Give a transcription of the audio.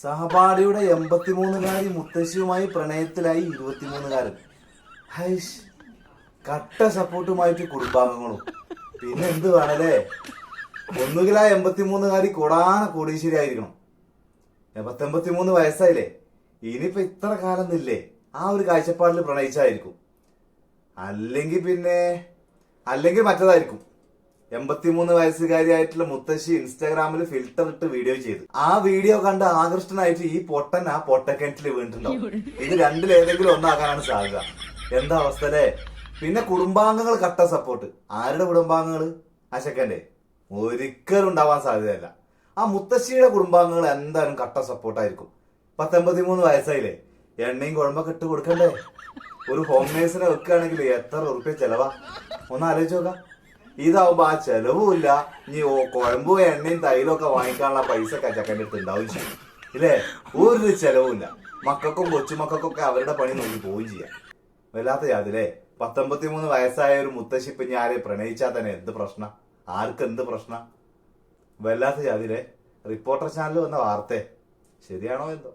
സഹപാഠിയുടെ 83-കാരി മുത്തശ്ശിയുമായി പ്രണയത്തിലായി 23-കാരൻ. ഹൈഷ്, കട്ട സപ്പോർട്ടുമായിട്ട് കുടുംബാംഗങ്ങളും. പിന്നെ എന്ത് വേണല്ലേ? ഒന്നുകിൽ ആ 83-കാരി കോടീശ്വരി ആയിരിക്കണം. 83 വയസ്സായില്ലേ, ഇനിയിപ്പോ ഇത്ര കാലം നില്ലേ ആ ഒരു കാഴ്ചപ്പാടിൽ പ്രണയിച്ചായിരിക്കും. അല്ലെങ്കിൽ മറ്റേതായിരിക്കും. 83 വയസ്സുകാരിയായിട്ടുള്ള മുത്തശ്ശി ഇൻസ്റ്റാഗ്രാമിൽ ഫിൽട്ടർ ഇട്ട് വീഡിയോ ചെയ്തു. ആ വീഡിയോ കണ്ട് ആകൃഷ്ടനായിട്ട് ഈ പൊട്ടൻ ആ പൊട്ടക്കിണറ്റിൽ വീണിട്ടുണ്ടാവും. ഇത് രണ്ടിലേതെങ്കിലും ഒന്നാകാനാണ് സാധ്യത. എന്താ അവസ്ഥ അല്ലേ? പിന്നെ കുടുംബാംഗങ്ങൾ കട്ട സപ്പോർട്ട്. ആരുടെ കുടുംബാംഗങ്ങൾ? അശക്കന്റെ. ഒരിക്കലും ഉണ്ടാവാൻ സാധ്യതയല്ല. ആ മുത്തശ്ശിയുടെ കുടുംബാംഗങ്ങൾ എന്തായാലും കട്ട സപ്പോർട്ടായിരിക്കും. 83 വയസ്സായില്ലേ, എണ്ണയും കുഴമ്പൊക്കെ ഇട്ട് കൊടുക്കണ്ടേ? ഒരു ഹോം നേഴ്സിനെ വെക്കുകയാണെങ്കിൽ എത്ര ഉറുപ്പ്യ ചെലവാ? ഒന്ന് ആലോചിച്ച് നോക്കാം. ഇതാവുമ്പോ ആ ചെലവുമില്ല. ഇനി കുഴമ്പും എണ്ണയും തൈലും ഒക്കെ വാങ്ങിക്കാനുള്ള പൈസ ചക്കൻ്റെ അടുത്ത് ഉണ്ടാവും ചെയ്യും, ഇല്ലേ? ഒരു ചെലവുമില്ല. മക്കൾക്കും കൊച്ചുമക്കൾക്കൊക്കെ അവരുടെ പണി നോക്കി പോവുകയും ചെയ്യാം. വല്ലാത്ത ജാതില്ലേ? 83 വയസ്സായ ഒരു മുത്തശ്ശി ഇപ്പൊ ഞാൻ പ്രണയിച്ചാൽ തന്നെ എന്ത് പ്രശ്നം? ആർക്ക് എന്ത് പ്രശ്നം? വല്ലാത്ത ജാതില്ലേ? റിപ്പോർട്ടർ ചാനൽ വന്ന വാർത്തേ ശരിയാണോ എന്തോ?